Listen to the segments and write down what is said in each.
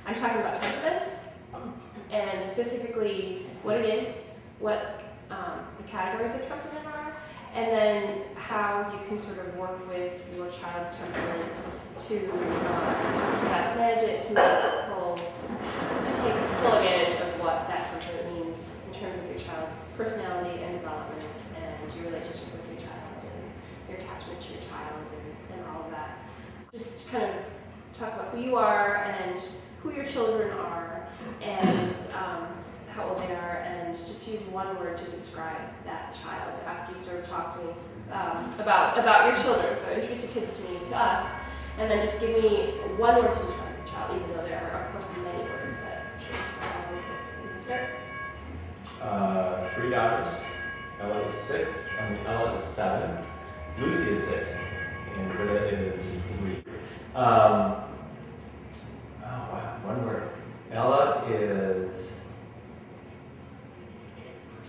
I'm talking about temperament, and specifically what it is, what the categories of temperament are, and then how you can sort of work with your child's temperament to best manage it, to take full advantage of what that temperament means in terms of your child's personality and development and your relationship with your child and your attachment to your child and all of that. Just kind of talk about who you are and who your children are and how old they are, and just use one word to describe that child after you sort of talk to me about your children. So introduce your kids to us, and then just give me one word to describe your child, even though there are, of course, many words that should describe all your kids. Can you start? 3 daughters. Ella is 7. Lucy is 6, and Britta is 3. Oh wow, one word. Ella is.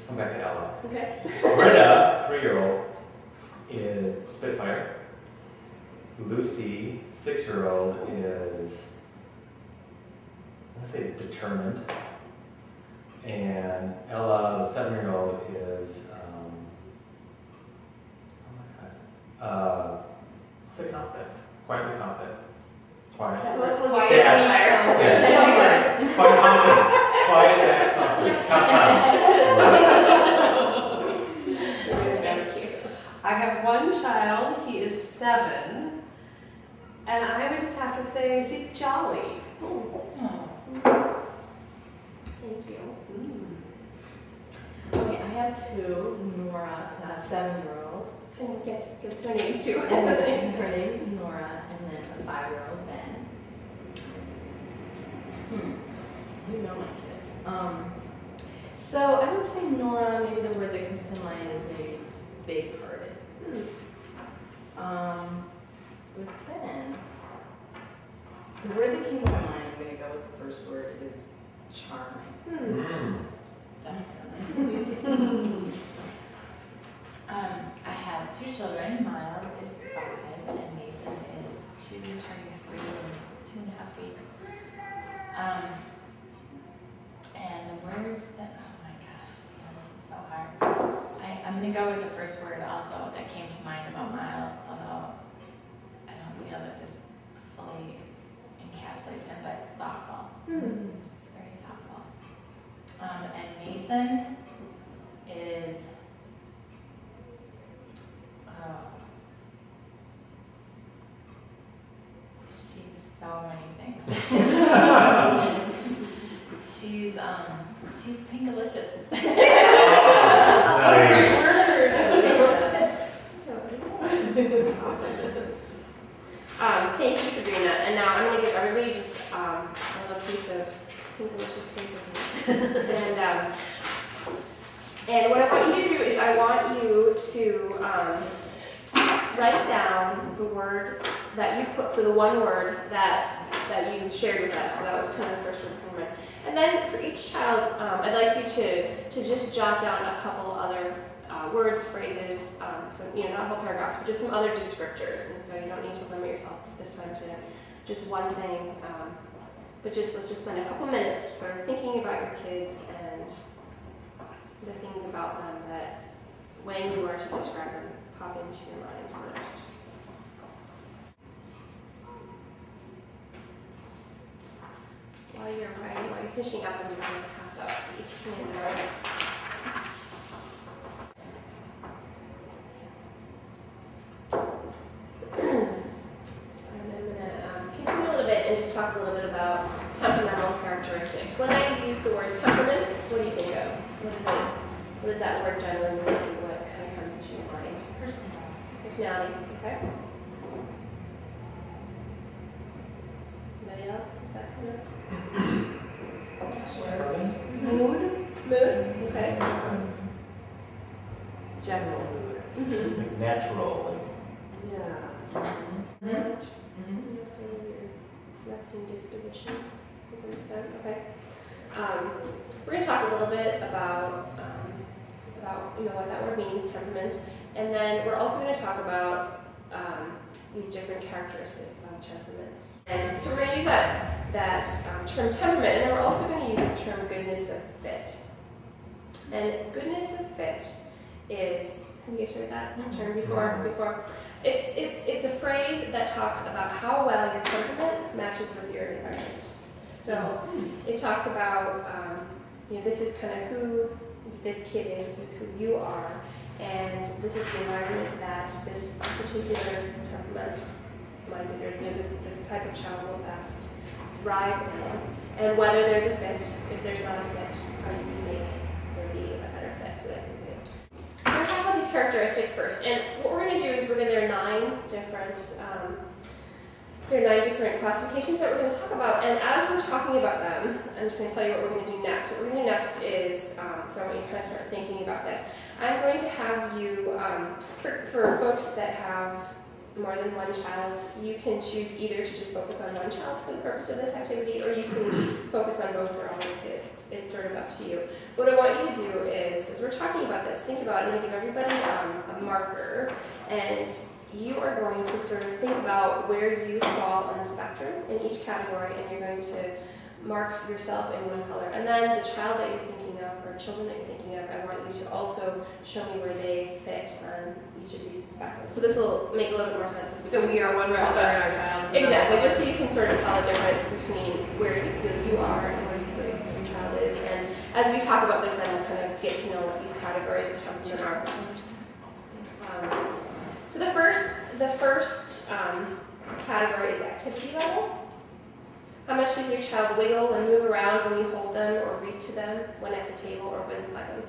Come back to Ella. Okay. Britta, 3-year-old, is Spitfire. Lucy, 6-year-old, is, I want to say, determined. And Ella, the 7-year-old, is, let's say confident. Quietly confident. Quiet. That works with Dash. Yes. Quiet confidence. Quiet dash confidence. Thank you. I have one child, he is 7, and I would just have to say he's jolly. Thank you. Okay, I have 2. Nora, 7-year-old. And we'll get to give us their names too. And then her name is Nora, and then a 5-year-old Ben. You know my kids. So I would say Nora, maybe the word that comes to mind is maybe big-hearted. With Ben, the word that came to my mind, I'm going to go with the first word, is charming. I have 2 children. Miles is 5 and Mason is 2, turning 3 in 2.5 weeks. And the words that, oh my gosh, this is so hard. I'm going to go with the first word also that came to mind about Miles, although I don't feel that this fully encapsulates him, but thoughtful. It's very thoughtful. And Mason is, she's so many things. She's pinkalicious. Awesome. Thank you for doing that. And now I'm going to give everybody just a little piece of pinkalicious paper. And what I want you to do is I want you to write down the word that you put, so the one word that you shared with us. So that was kind of the first word from it. And then for each child, I'd like you to just jot down a couple other words, phrases, so not whole paragraphs, but just some other descriptors. And so you don't need to limit yourself this time to just one thing. But let's just spend a couple minutes sort of thinking about your kids and the things about them that, when you were to describe them, pop into your mind first. While you're finishing up, I'm just going to pass out these handouts. And I'm going to continue a little bit and just talk a little bit about temperamental characteristics. When I use the word temperament, what do you think of? What does that word generally mean to you? What kind of comes to your mind? Personality, okay? Anybody else? That kind of? Mood? Mood? Okay. General mood. Mm-hmm. Natural. Yeah. So your resting disposition to some extent. Okay. We're going to talk a little bit about what that word means, temperament, and then we're also going to talk about these different characteristics of temperaments. And so we're going to use that term temperament, and then we're also going to use this term goodness of fit. And goodness of fit is, have you guys heard that term before? It's a phrase that talks about how well your temperament matches with your environment. So it talks about, this is kind of who this kid is, this is who you are, and this is the environment that this particular temperament-minded, or this type of child will best thrive in. And whether there's a fit, if there's not a fit, how you can make there be a better fit so that you can. We're going to talk about these characteristics first, and what we're going to do is there are 9 different classifications that we're going to talk about, and as we're talking about them, I'm just going to tell you what we're going to do next. What we're going to do next is, so I want you to kind of start thinking about this. I'm going to have you, for folks that have more than one child, you can choose either to just focus on one child for the purpose of this activity, or you can focus on both or all your kids. It's sort of up to you. What I want you to do is, as we're talking about this, think about it. I'm going to give everybody a marker, and you are going to sort of think about where you fall on the spectrum in each category, and you're going to mark yourself in one color. And then the child that you're thinking of, or children that you're thinking of, I want you to also show me where they fit on each of these spectrums. So this will make a little bit more sense as we So we are one color and our child is another exactly, color. just so you can sort of tell the difference between where you feel you are and where you feel your child is. And as we talk about this, then we'll kind of get to know what these categories of temperament are. So the first category is activity level. How much does your child wiggle and move around when you hold them or read to them, when at the table or when playing?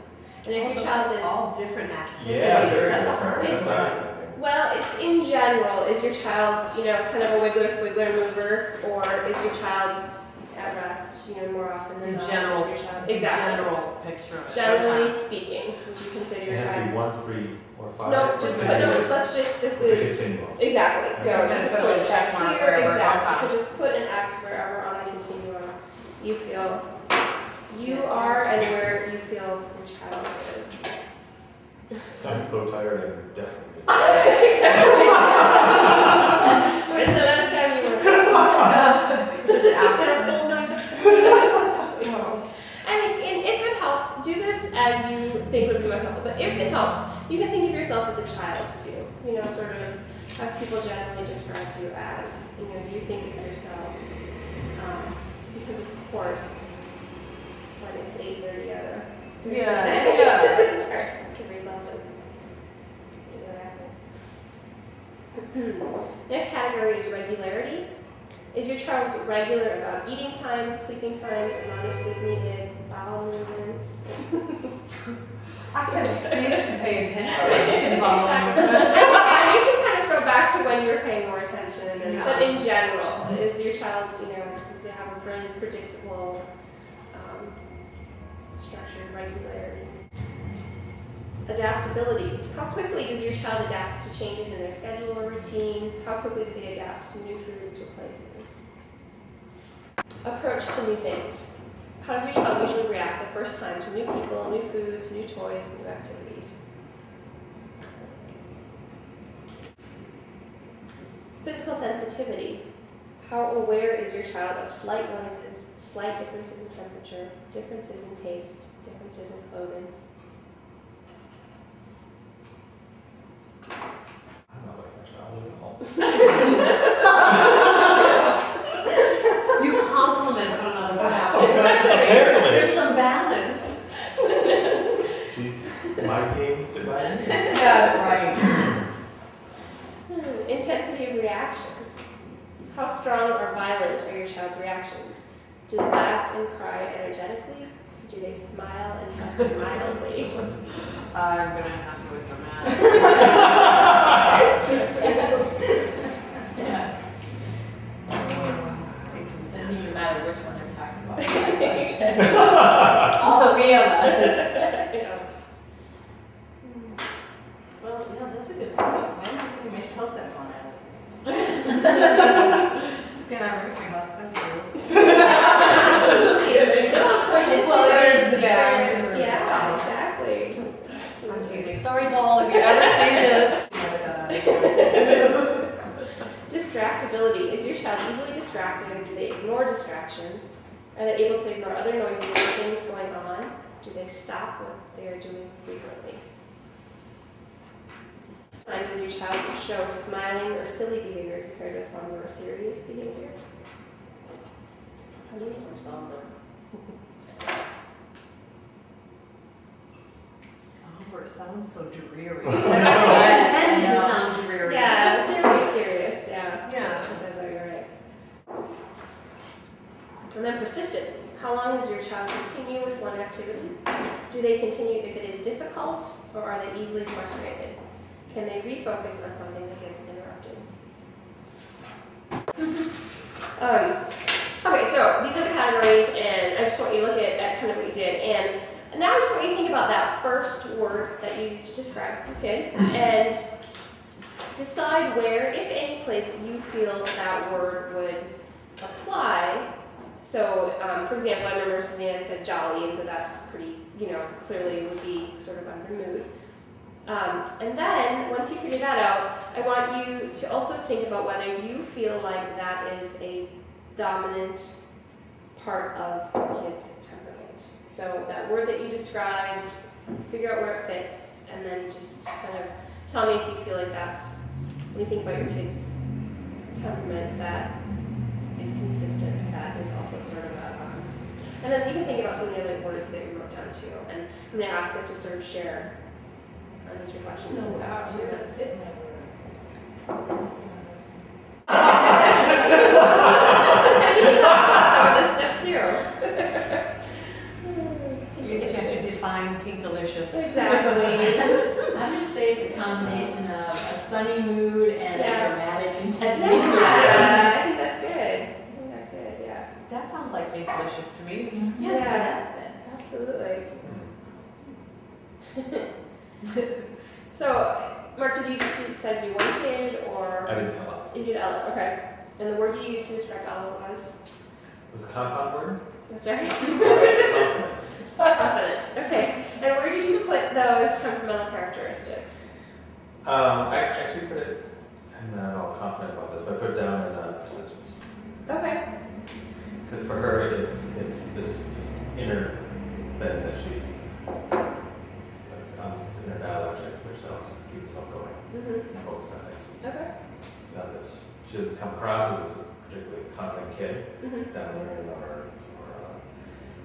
And if your child is all different activities. Yeah, very That's a different. hard It's- That's what I was thinking. well, it's in general. Is your child, kind of a wiggler, squiggler, mover, or is your child at rest, more often than The not? general, Is your child- the exactly. general picture of it. Generally speaking, would you consider It your has to child? be 1, 3, or 5. No, just put, this is, Continuum. exactly, so Okay. let's Put put a X check mark here, wherever, exactly. okay. So just put an X wherever on the continuum you feel you are and where you feel your child is. I'm so tired, I'm definitely. Exactly. When's the last time you were? This is after a full night's sleep. And if it helps, do this as you think would be most helpful. But if it helps, you can think of yourself as a child too. Sort of have people generally describe you as, do you think of yourself? Because of course, when it's 8:30 or 3:30, Yeah. it's hard to think of yourself as. Next category is regularity. Is your child regular about eating times, sleeping times, amount of sleep needed, bowel movements? I have ceased to pay attention to the bottom of this. And you can kind of go back to when you were paying more attention. Yeah. But in general, is your child, do they have a very predictable, structured regularity? Adaptability. How quickly does your child adapt to changes in their schedule or routine? How quickly do they adapt to new foods or places? Approach to new things. How does your child usually react the first time to new people, new foods, new toys, new activities? Physical sensitivity. How aware is your child of slight noises, slight differences in temperature, differences in taste, differences in clothing? I'm not like my child at all. You compliment one another, perhaps. Apparently. There's some balance. She's my game to my game. That's right. Intensity of reaction. How strong or violent are your child's reactions? Do they laugh and cry energetically? Do they smile and fuss mildly? I'm gonna have to go with dramatic. Yeah. It doesn't even matter which one they're talking about. All 3 of us. Yeah. Well, yeah, that's a good point. Why am I giving myself that one out? Can I bring my husband too? Absolutely. Well, there's the balance in the room, Yeah, so. exactly. I'm Absolutely. teasing. Sorry, Paul, if you ever see this. distractibility. Is your child easily distracted? Do they ignore distractions? Are they able to ignore other noises or things going on? Do they stop what they are doing frequently? Time does your child show smiling or silly behavior compared to somber or serious behavior? Sunny or somber? Somber sounds so dreary. I Intended to know. sound dreary. Yeah, It's it's just just serious, yeah. Yeah. It does that, you're right. And then persistence. How long does your child continue with one activity? Do they continue if it is difficult, or are they easily frustrated? Can they refocus on something that gets interrupted? Okay, so these are the categories, and I just want you to look at kind of what you did. And now I just want you to think about that first word that you used to describe your kid, and decide where, if any place, you feel that word would apply. So, for example, I remember Suzanne said jolly, and so that's pretty, clearly would be sort of under mood. And then, once you figure that out, I want you to also think about whether you feel like that is a dominant part of your kid's temperament. So that word that you described, figure out where it fits, and then just kind of tell me if you feel like that's, when you think about your kid's temperament, that is consistent with that. There's also sort of a, and then you can think about some of the other words that you wrote down too. And I'm going to ask us to sort of share these reflections in about 2 minutes. You can talk about some of this stuff too. You just have to define Pinkalicious. Exactly. I would say it's a combination of a sunny mood and a dramatic intensity. Yeah, I think that's good. Yeah. That sounds like Pinkalicious to me. Yes, Yeah. Absolutely. So, Mark, did you just said you one kid, or I didn't tell it. you did Ella? Okay. And the word you used to describe Ella was? It was a compound word? That's right. Confidence. Confidence. Okay. And where did you put those temperamental characteristics? I actually put it, I'm not at all confident about this, but I put it down in persistence. Okay. Because for her, it's this inner thing that she, inner dialogue with herself, just to keep herself going, Mm-hmm. and focused on things. Okay. It's not this, she doesn't come across as this particularly confident kid, Mm-hmm. domineering or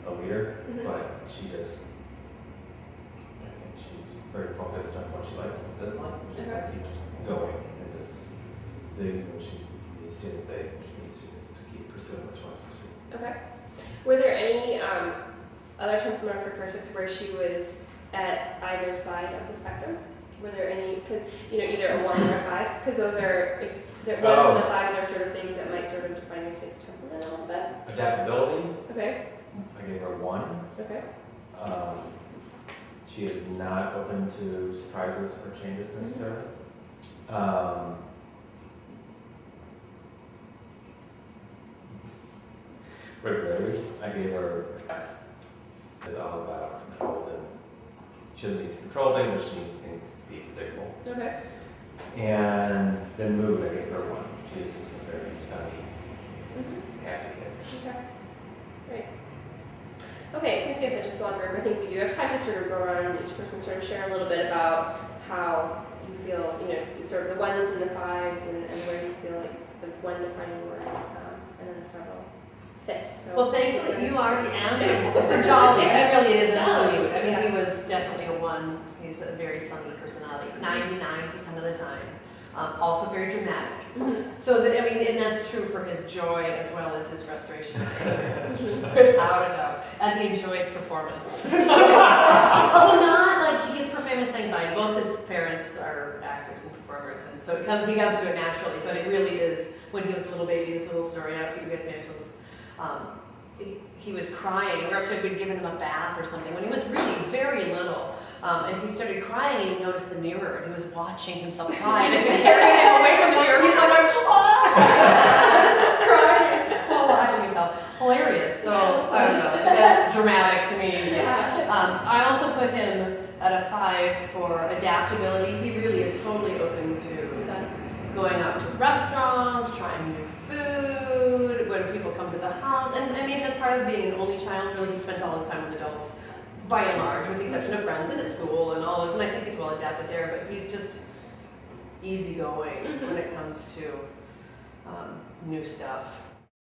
a leader, Mhm. but she just, I think she's very focused on what she likes and doesn't like. She just kind of keeps going and just zigs when she needs to and zag when she needs to, just to keep pursuing what she wants to pursue. Okay. Were there any other temperamental characteristics where she was at either side of the spectrum? Were there any, because, either a 1 or a 5, because those are, if the 1s and the 5s are sort of things that might sort of define your kid's temperament a little bit. Adaptability, Okay. I gave her 1. Okay. She is not open to surprises or changes necessarily. Regularity, I gave her F. It's all about control, and she doesn't need to control things, but she needs things to be predictable. Okay. And then mood, I gave her 1. She is just a very sunny, Mm-hmm. happy kid. Okay. Great. Okay, it seems we have such a small group. I think we do have time to sort of go around and each person sort of share a little bit about how you feel, sort of the 1s and the 5s and where you feel like the one defining word, and then the several fit. So Well, thankfully, you already answered for Jolly. He really is a mood. I mean, he was definitely a 1. He's a very sunny personality, 99% of the time. Also very dramatic. Mm-hmm. So, and that's true for his joy as well as his frustration. Mm-hmm. Without a doubt. And he enjoys performance. Although not like he gets performance anxiety. Both his parents are actors and performers, and so he comes to it naturally. But it really is, when he was a little baby, this little story, I don't think you guys managed was, he was crying. We actually had given him a bath or something when he was really very little. And he started crying and he noticed the mirror and he was watching himself cry. And as we carried him away from the mirror, he's going, crying while watching himself. Hilarious. So, I don't know. That's dramatic to me. Yeah. I also put him at a 5 for adaptability. He really is totally open to going out to restaurants, trying new food, when people come to the house. And I mean, that's part of being an only child. Really, he spends all his time with adults, by and large, with the exception of friends and at school and all those. And I think he's well adapted there, but he's just easygoing when it comes to new stuff.